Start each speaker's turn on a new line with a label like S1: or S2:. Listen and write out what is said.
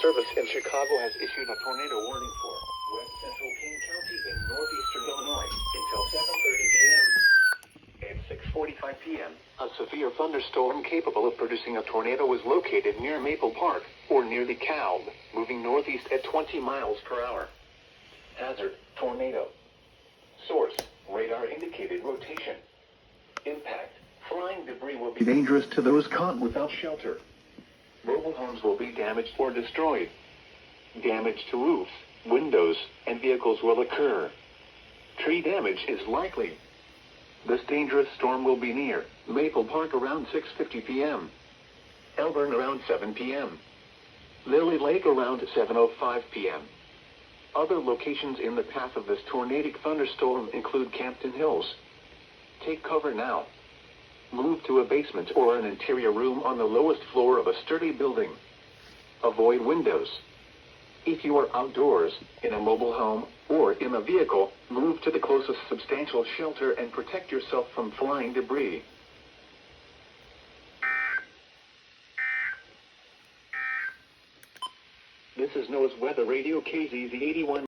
S1: Service in Chicago has issued a tornado warning for west central King County in northeastern Illinois until 7:30 p.m. At 6:45 p.m., a severe thunderstorm capable of producing a tornado was located near Maple Park, or near the Calb, moving northeast at 20 miles per hour. Hazard, tornado. Source, radar indicated rotation. Impact, flying debris will be dangerous to those caught without shelter. Mobile homes will be damaged or destroyed. Damage to roofs, windows, and vehicles will occur. Tree damage is likely. This dangerous storm will be near Maple Park around 6:50 p.m. Elburn around 7 p.m. Lily Lake around 7:05 p.m. Other locations in the path of this tornadic thunderstorm include Campton Hills. Take cover now. Move to a basement or an interior room on the lowest floor of a sturdy building. Avoid windows. If you are outdoors, in a mobile home, or in a vehicle, move to the closest substantial shelter and protect yourself from flying debris. This is NOAA's Weather Radio KZZ 81.